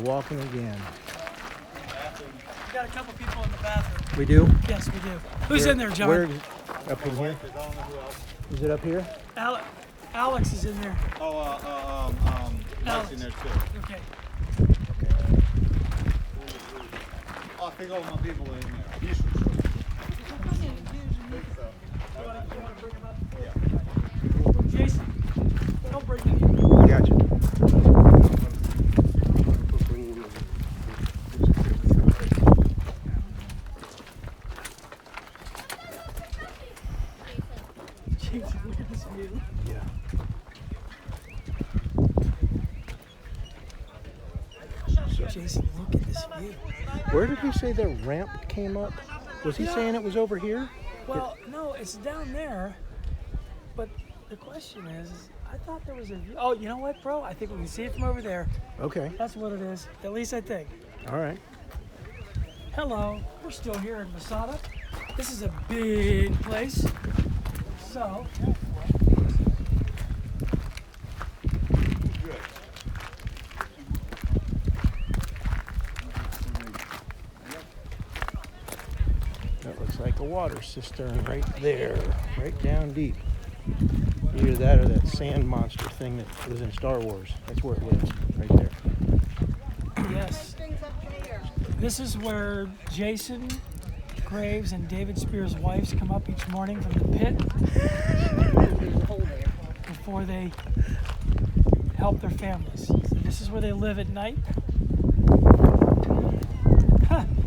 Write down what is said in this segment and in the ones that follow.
walking again. We got a couple people in the bathroom. We do? Yes, we do. Who's in there, John? Where? Up in here? Is it up here? Alex is in there. Alex in there too. Okay. Oh, I think all my people are in there. Jason, don't bring me. Gotcha. Jason, look at this view. Yeah. Jason, look at this view. Where did he say the ramp came up? Was he saying it was over here? Well, no, it's down there. But the question is, I thought there was a view. Oh, you know what, bro? I think we can see it from over there. Okay. That's what it is. At least I think. All right. Hello. We're still here in Masada. This is a big place. So, That looks like a water cistern right there, right down deep. Either that or that sand monster thing that was in Star Wars. That's where it lives, right there. yes. This is where Jason Graves and David Spears' wives come up each morning from the pit before they help their families. So this is where they live at night.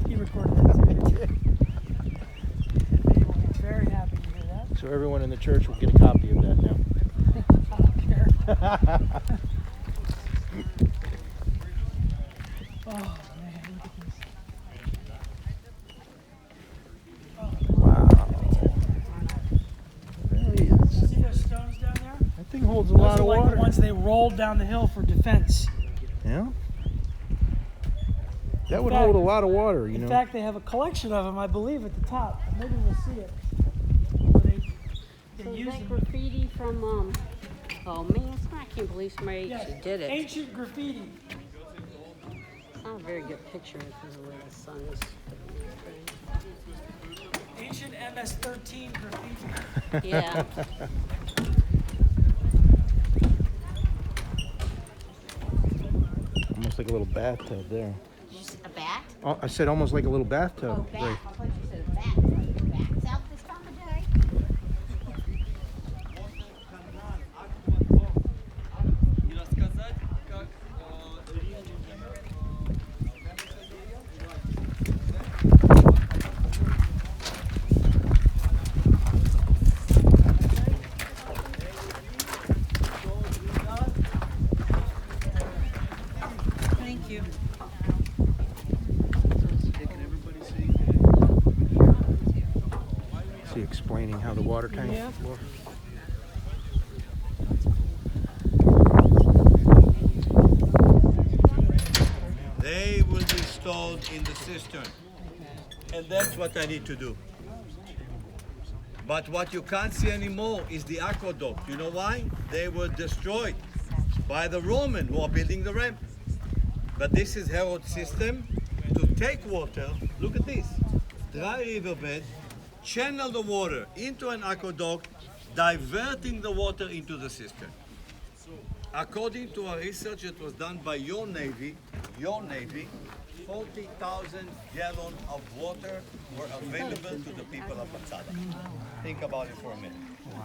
He recorded that. He's very happy to hear that. So everyone in the church will get a copy of that now. I don't care. Oh man, look at this. Wow. There he is. See those stones down there? That thing holds a lot Those of are like water. the ones they rolled down the hill for defense. Yeah. That would fact- hold a lot of water, you know. In fact, they have a collection of them, I believe, at the top. Maybe we'll see it. Where they So is use that them. graffiti from, oh man, I can't believe somebody Yes, actually did it. ancient graffiti. It's not a very good picture because of where the sun is. Ancient MS-13 graffiti. Yeah. Almost like a little bathtub there. A bat? Oh, I said almost like a little bathtub. Oh, bat. Right. I thought you said a bat. Bats out this time of day? Thank you. See, explaining how the water tank. Yeah. They will be stored in the cistern. And that's what I need to do. But what you can't see anymore is the aqueduct. You know why? They were destroyed by the Roman who are building the ramp. But this is Herod's system to take water. Look at this. Dry riverbed, channel the water into an aqueduct, diverting the water into the cistern. According to a research that was done by your Navy, 40,000 gallons of water were available to the people of Masada. Think about it for a minute.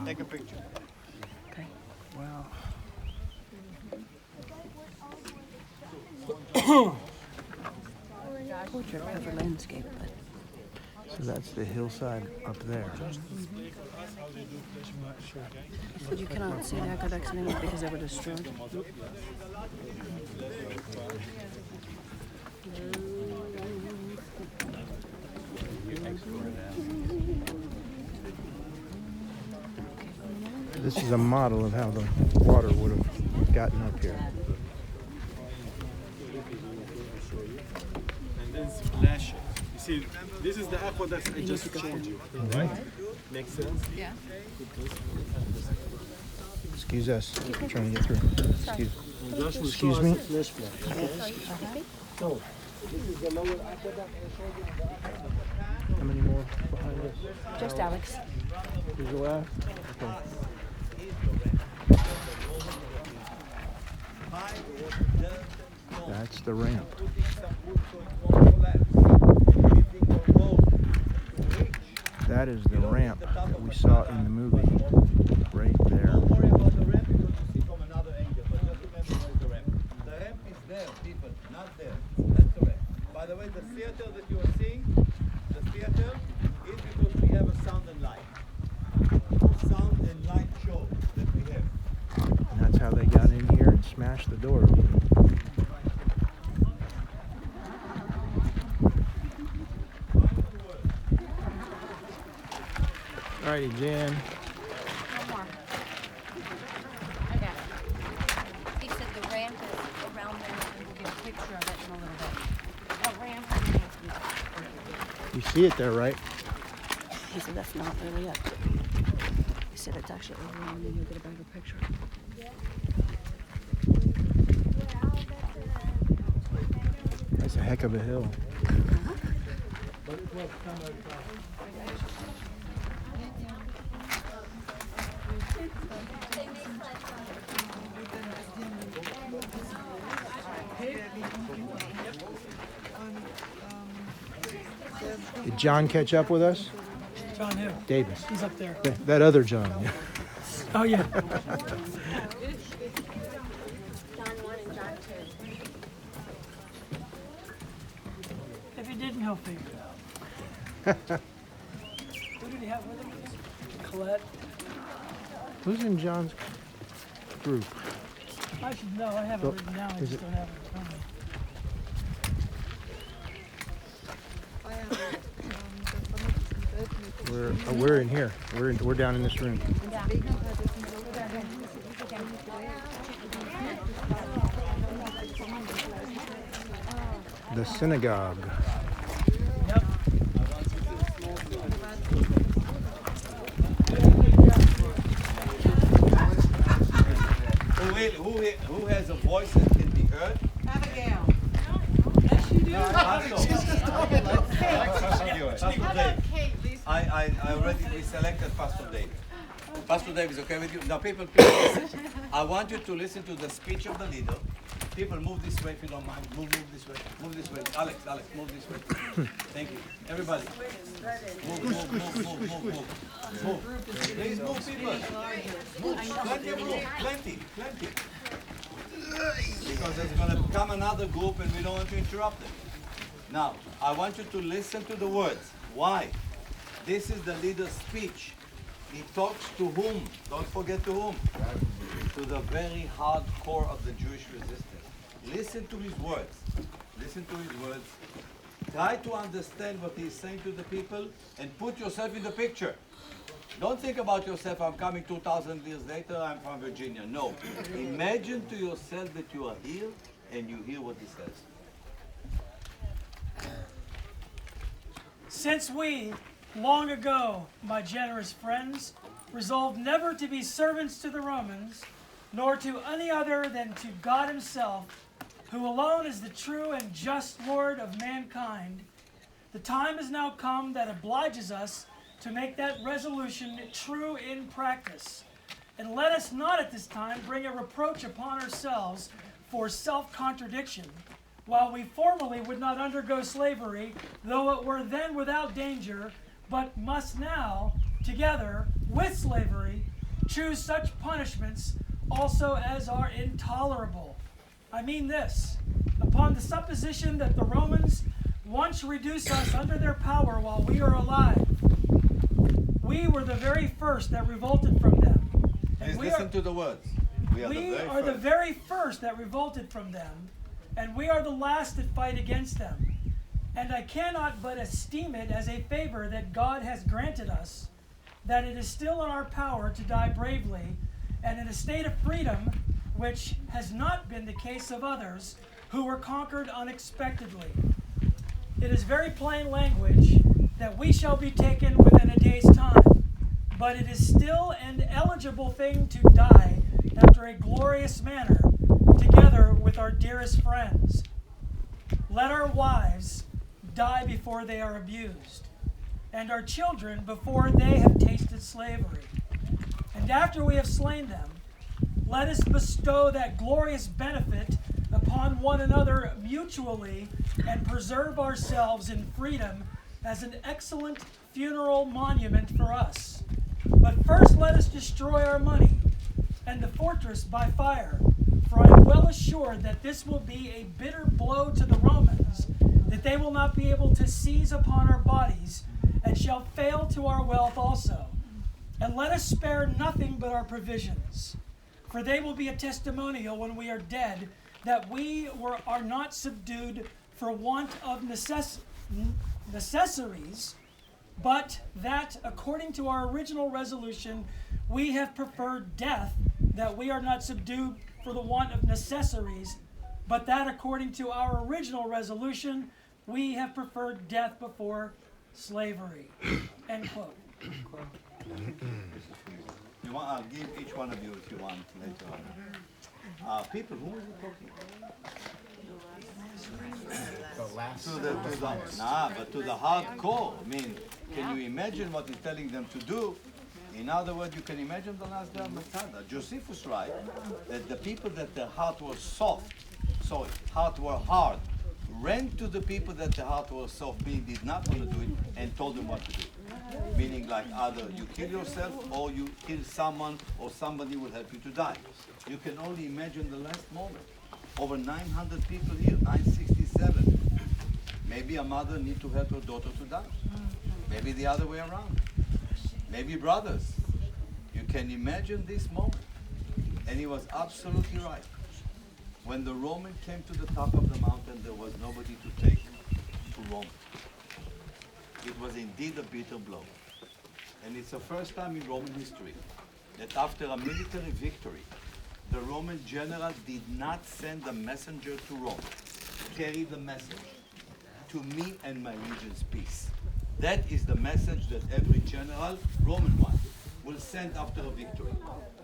Take a picture. Wow. Portrait of a landscape, So that's the hillside up there. but you cannot see the aqueducts anymore because they were destroyed. This is a model of how the water would have gotten up here. And then splash it. You see, this is the aqueduct I just showed you, right? Makes sense? Yeah. Excuse us, trying to get through. Excuse. And Josh will Excuse show me? us the flash flood. So, how many more behind us? Just Alex. Here's the last? Okay. That's the ramp. That is the ramp that we saw in the movie. Right there. Don't worry about the ramp because you see from another angle, but just remember where's the ramp. The ramp is there, people, not there. That's the ramp. By the way, the theater that you are seeing, the theater is because we have a sound and light. Sound and light show that we have. And that's how they got in here and smashed the door open. Alrighty, Jen. One more. Okay. He said the ramp is around there, and we'll get a picture of it in a little bit. A ramp. You see it there, right? He said that's not really it. He said it's actually over and then you'll get a better picture. That's a heck of a hill. Did John catch up with us? John who? Davis. He's up there. That other John. Oh, yeah. John 1 and John 2. If he didn't, he'll figure it out. Who did he have with him? Colette. Who's in John's group? I should know. I have it written down. I Is just it- don't have it in front of me. We're in here. We're down in this room. The synagogue. Yep. Who has a voice that can be heard? Abigail. Pastor Dave. I already selected Pastor Dave. Pastor Dave is okay with you? Now people, please listen. I want you to listen to the speech of the leader. People, move this way if you don't mind. Move this way. Move this way. Alex, move this way. Thank you. Everybody. Move. Please move, people. Move. Plenty of room. Plenty. Because there's going to come another group and we don't want to interrupt them. Now, I want you to listen to the words. Why? This is the leader's speech. He talks to whom? Don't forget to whom? To the very hard core of the Jewish resistance. Listen to his words. Try to understand what he's saying to the people and put yourself in the picture. Don't think about yourself, I'm coming 2,000 years later, I'm from Virginia. No. Imagine to yourself that you are here and you hear what he says. Since we, long ago, my generous friends, resolved never to be servants to the Romans, nor to any other than to God himself, who alone is the true and just Lord of mankind, the time has now come that obliges us to make that resolution true in practice. And let us not at this time bring a reproach upon ourselves for self-contradiction, while we formerly would not undergo slavery, though it were then without danger, but must now, together with slavery, choose such punishments also as are intolerable. I mean this, upon the supposition that the Romans once reduce us under their power while we are alive. We were the very first that revolted from them. Please listen to the words. We are the very first that revolted from them, and we are the last that fight against them. And I cannot but esteem it as a favor that God has granted us, that it is still in our power to die bravely, and in a state of freedom, which has not been the case of others who were conquered unexpectedly. It is very plain language that we shall be taken within a day's time, but it is still an eligible thing to die after a glorious manner, together with our dearest friends. let our wives die before they are abused, and our children before they have tasted slavery. And after we have slain them, let us bestow that glorious benefit upon one another mutually and preserve ourselves in freedom as an excellent funeral monument for us. But first let us destroy our money and the fortress by fire, for I am well assured that this will be a bitter blow to the Romans, that they will not be able to seize upon our bodies, and shall fail to our wealth also. And let us spare nothing but our provisions, for they will be a testimonial when we are dead, that we are not subdued for want of necessaries, but that according to our original resolution, we have preferred death, that we are not subdued for the want of necessaries, but that according to our original resolution, we have preferred death before slavery. End quote. You want? I'll give each one of you if you want later on. People, who was it talking? To the hardcore. I mean, can you imagine what he's telling them to do? In other words, you can imagine the last day of Masada. Josephus writes that the people that their heart was heart were hard, ran to the people that their heart was soft, meaning did not want to do it, and told them what to do. Meaning like either you kill yourself or you kill someone or somebody will help you to die. You can only imagine the last moment. Over 900 people here, 967. Maybe a mother needs to help her daughter to die. Maybe the other way around. Maybe brothers. You can imagine this moment. And he was absolutely right. When the Roman came to the top of the mountain, there was nobody to take to Rome. It was indeed a bitter blow. And it's the first time in Roman history that after a military victory, the Roman general did not send a messenger to Rome to carry the message to me and my region's peace. That is the message that every general, Roman one, will send after a victory.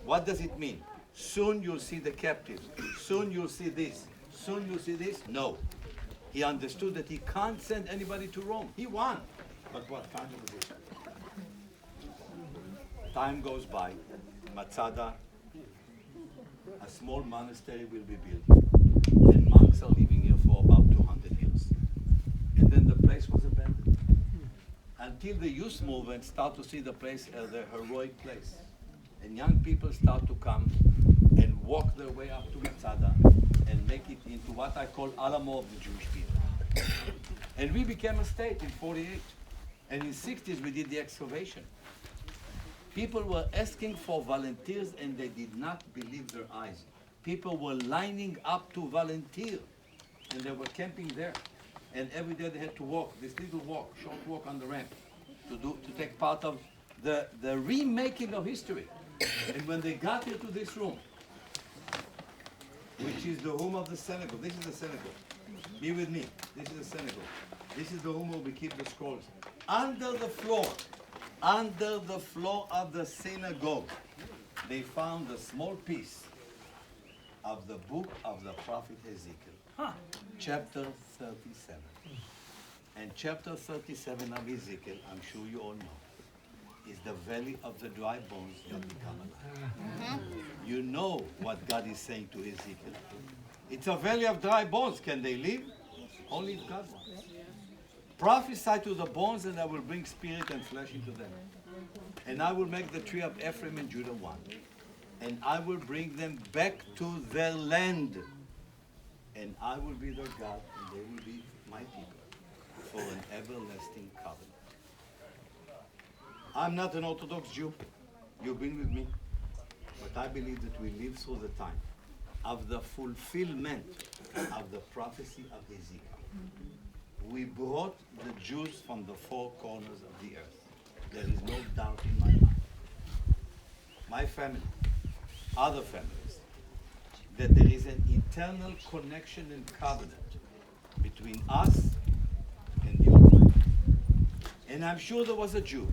What does it mean? Soon you'll see the captives. Soon you'll see this. Soon you'll see this. No. He understood that he can't send anybody to Rome. He won. But what kind of a victory? Time goes by. Masada, a small monastery will be built. And monks are living here for about 200 years. And then the place was abandoned. Until the youth movement start to see the place as a heroic place. And young people start to come and walk their way up to Masada and make it into what I call Alamo of the Jewish people. And we became a state in 48. And in 60s we did the excavation. People were asking for volunteers and they did not believe their eyes. People were lining up to volunteer and they were camping there. And every day they had to walk, this little walk, short walk on the ramp, to take part of the remaking of history. And when they got here to this room, which is the room of the synagogue, this is the synagogue. Be with me, this is the synagogue. This is the room where we keep the scrolls. Under the floor of the synagogue, they found a small piece of the book of the prophet Ezekiel, chapter 37. And chapter 37 of Ezekiel, I'm sure you all know, is the valley of the dry bones that become alive. You know what God is saying to Ezekiel. It's a valley of dry bones. Can they live? Only if God wants. Prophesy to the bones and I will bring spirit and flesh into them. And I will make the tree of Ephraim and Judah one. And I will bring them back to their land. And I will be their God and they will be my people for an everlasting covenant. I'm not an Orthodox Jew. You've been with me. But I believe that we live through the time of the fulfillment of the prophecy of Ezekiel. We brought the Jews from the four corners of the earth. There is no doubt in my mind. My family, other families, that there is an eternal connection and covenant between us and the Almighty. And I'm sure there was a Jew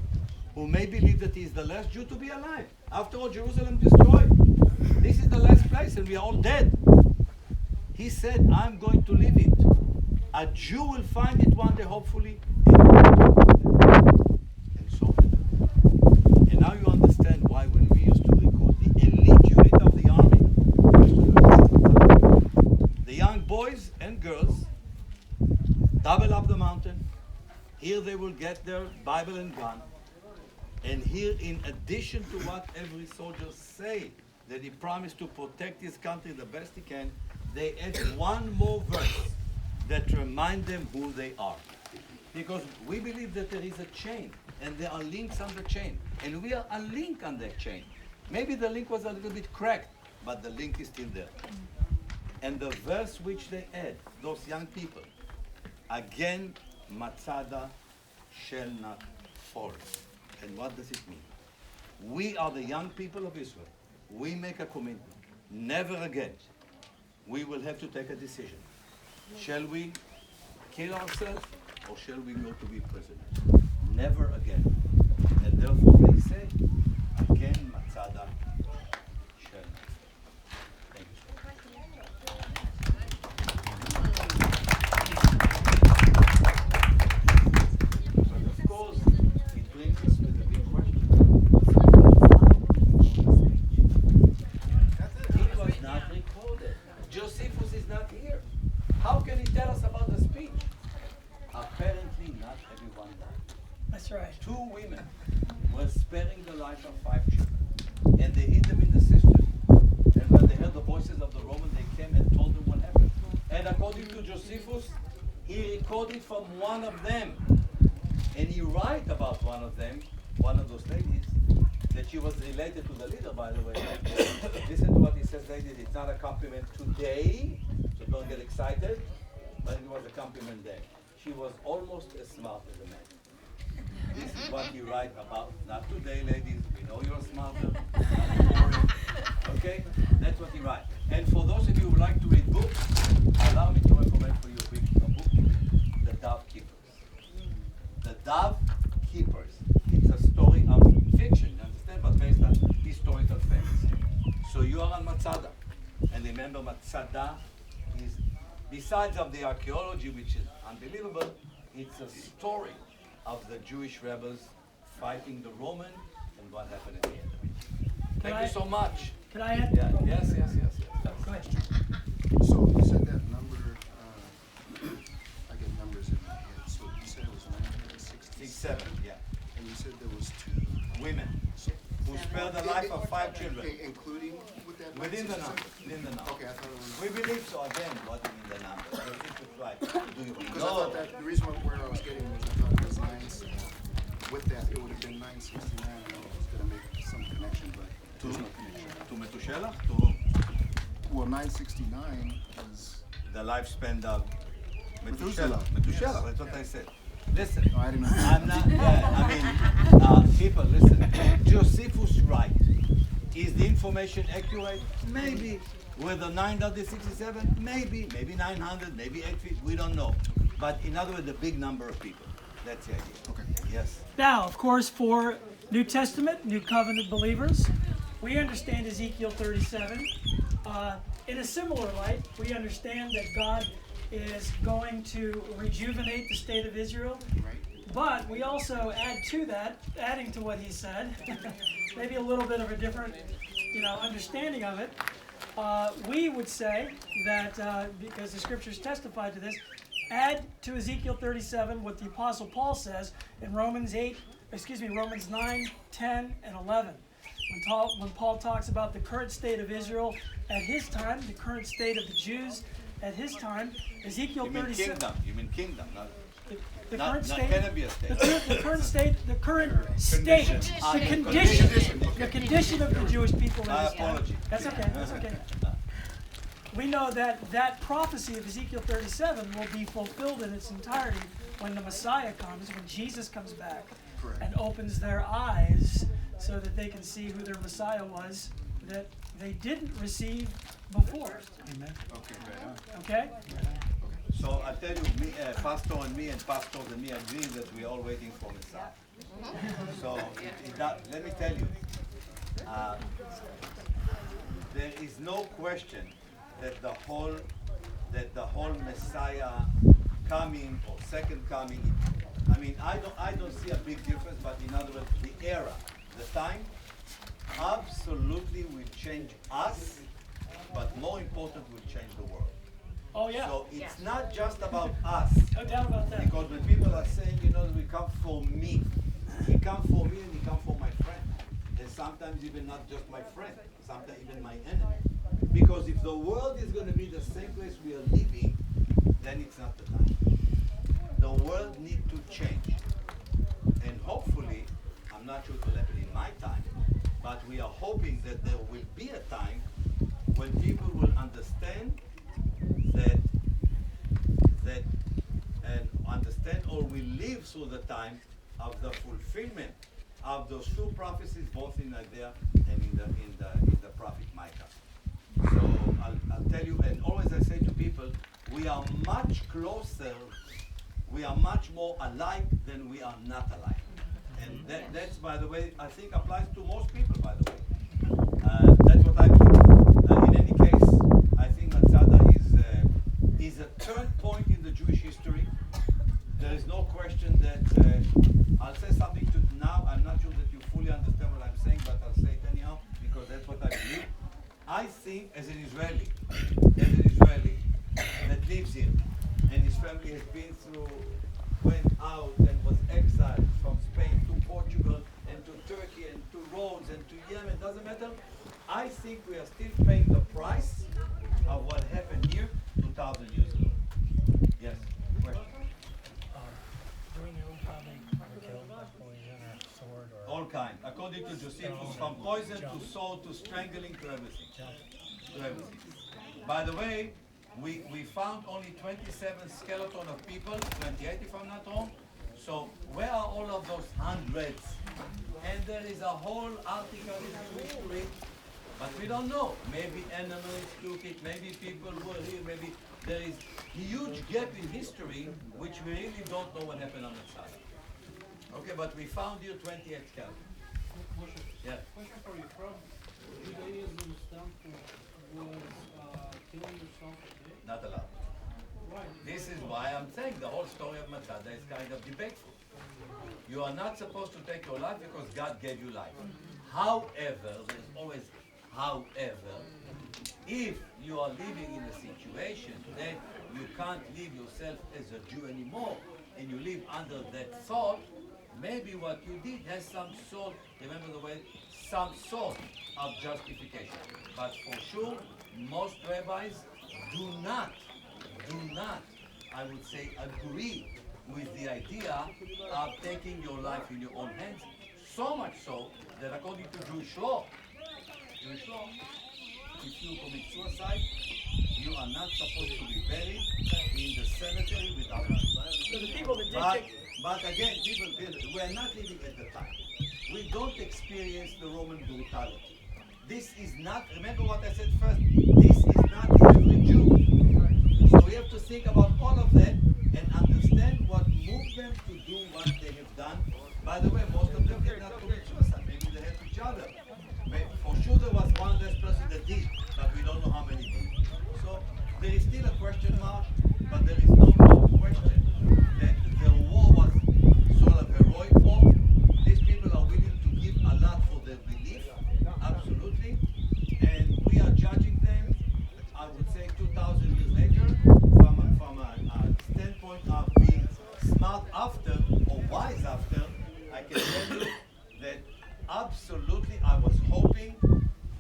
who may believe that he is the last Jew to be alive. After all, Jerusalem destroyed. This is the last place and we are all dead. He said, I'm going to leave it. A Jew will find it one day, hopefully, and so on. And now you understand why when we used to recruit the elite unit of the army, the young boys and girls double up the mountain. Here they will get their Bible and gun. And here, in addition to what every soldier say, that he promised to protect his country the best he can, they add one more verse that remind them who they are. Because we believe that there is a chain, and there are links on the chain, and we are a link on that chain. Maybe the link was a little bit cracked, but the link is still there. And the verse which they add, those young people, again, Masada shall not fall. And what does it mean? We are the young people of Israel. We make a commitment. Never again. We will have to take a decision. Shall we kill ourselves or shall we go to be prisoners? Never again. And therefore they say, again, Masada shall not. Thank you. But of course, it brings us with a big question. It was not recorded. Josephus is not here. How can he tell us about the speech? Apparently not everyone died. That's right. 2 women were sparing the life of 5 children. And they hid them in the cistern. And when they heard the voices of the Roman, they came and told them what happened. And according to Josephus, he recorded from one of them. And he writes about one of them, one of those ladies, that she was related to the leader, by the way. Listen to what he says, ladies. It's not a compliment today, so don't get excited, but it was a compliment then. She was almost as smart as a man. This is what he writes about. Not today, ladies. We know you're smarter. Okay? That's what he writes. And for those of you who like to read books, allow me to recommend for you a book to read, The Dove Keepers. The Dove Keepers. It's a story of fiction, you understand, but based on historical facts. So you are on Masada. And remember, Masada is, besides of the archaeology, which is unbelievable, it's a story of the Jewish rebels fighting the Roman and what happened at the end. Thank you so much. Can I add? Yeah, yes. Go ahead. So you said that number, I get numbers in my head, so you said it was 967? 67, yeah. And you said there was 2 Women who spared the life of 5 children. including with that? Within the 967? number. Within the number. Okay, I thought it was. We believe so. Again, what do you mean the number? Right. Do you Because I know? thought that, the reason where I was getting was I thought it was 9, with that, it would have been 969, and I was gonna make some connection, but there's no connection. To Metushelach? To whom? Well, 969 was, The lifespan of Methuselah. Metushelach, that's what I said. Listen, no, I didn't know. I'm not, people, listen. Josephus right. Is the information accurate? Maybe. Whether 967? Maybe 900, maybe 850, we don't know. But in other words, a big number of people. That's the idea. Okay. Yes. Now, of course, for New Testament, New Covenant believers, we understand Ezekiel 37. In a similar light, we understand that God is going to rejuvenate the state of Israel. But we also add to that, adding to what he said, maybe a little bit of a different, understanding of it. We would say that, because the scriptures testify to this, add to Ezekiel 37 what the Apostle Paul says in Romans 9, 10, and 11. When Paul talks about the current state of Israel at his time, the current state of the Jews at his time, Ezekiel 37. You mean kingdom, not The not, current not state, can it be a state. the current state, the condition of the Jewish people in My this time. apology. That's okay. That's okay. We know that prophecy of Ezekiel 37 will be fulfilled in its entirety when the Messiah comes, when Jesus comes back and opens their eyes so that they can see who their Messiah was that they didn't receive before. Amen. Okay? So I tell you, Pastor and me agree that we're all waiting for Messiah. So let me tell you, there is no question that the whole Messiah coming or second coming. I mean, I don't see a big difference, but in other words, the era, the time, absolutely will change us, but more important, will change the world. Oh yeah. So it's not just about us. No doubt about that. Because when people are saying, you know, we come for me, he come for me and he come for my friend. And sometimes even not just my friend, sometimes even my enemy. Because if the world is going to be the same place we are living, then it's not the time. The world needs to change. And hopefully, I'm not sure it will happen in my time, but we are hoping that there will be a time when people will understand that and understand or will live through the time of the fulfillment of those two prophecies, both in Isaiah and in the prophet Micah. So I'll tell you, and always I say to people, we are much closer, we are much more alike than we are not alike. And that's, by the way, I think applies to most people, by the way. That's what I believe. In any case, I think Masada is a turn point in the Jewish history. There is no question that, I'll say something to now, I'm not sure that you fully understand what I'm saying, but I'll say it anyhow, because that's what I believe. I think as an Israeli that lives here, and his family has been through, went out and was exiled from Spain to Portugal and to Turkey and to Rhodes and to Yemen, doesn't matter. I think we are still paying the price of what happened here 2,000 years ago. Yes, question? During the old time, they were killed by poison or sword or All kind. According to Josephus, from poison to sword to strangling to everything. To everything. By the way, we found only 27 skeletons of people, 28 if I'm not wrong. So where are all of those hundreds? And there is a whole article in the history, but we don't know. Maybe animals took it, maybe people were here, maybe there is huge gap in history which we really don't know what happened on the side. Okay, but we found here 28 skeletons. Yeah. Question for you. From Judaism standpoint, was killing yourself okay? Not allowed. Why? This is why I'm saying the whole story of Masada is kind of debateful. You are not supposed to take your life because God gave you life. However, there's always however. If you are living in a situation that you can't live yourself as a Jew anymore, and you live under that thought, maybe what you did has some sort, remember the word, some sort of justification. But for sure, most rabbis do not, I would say, agree with the idea of taking your life in your own hands. So much so that according to Jewish law, if you commit suicide, you are not supposed to be buried in the cemetery without you. so the people that did take But again, people, we are not living at the time. We don't experience the Roman brutality. This is not, remember what I said first, this is not every Jew. So we have to think about all of that and understand what moved them to do what they have done. By the way, most of them did not commit suicide. Maybe they helped each other. For sure there was one less person that did, but we don't know how many did. So there is still a question mark, but there is no question that the war was sort of heroic war. These people are willing to give a lot for their belief, absolutely. And we are judging them, I would say 2,000 years later, from a standpoint of being smart after or wise after. I can tell you that absolutely I was hoping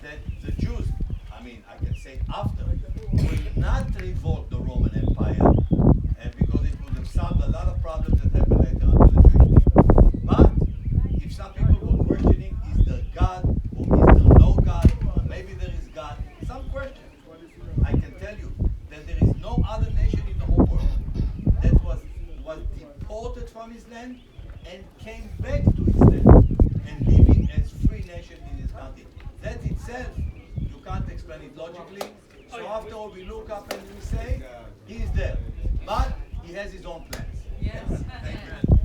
that the Jews, I mean I can say after, will not revolt the Roman Empire, and because it would have solved a lot of problems that happened later on to the Jewish people. But if some people were questioning, is there God or is there no God, or maybe there is God, some question. I can tell you that there is no other nation in the whole world that was deported from his land and came back to his land and living as free nation in his country. That itself, you can't explain it logically. So after all, we look up and we say, he is there. But he has his own plans. Yes. Thank you.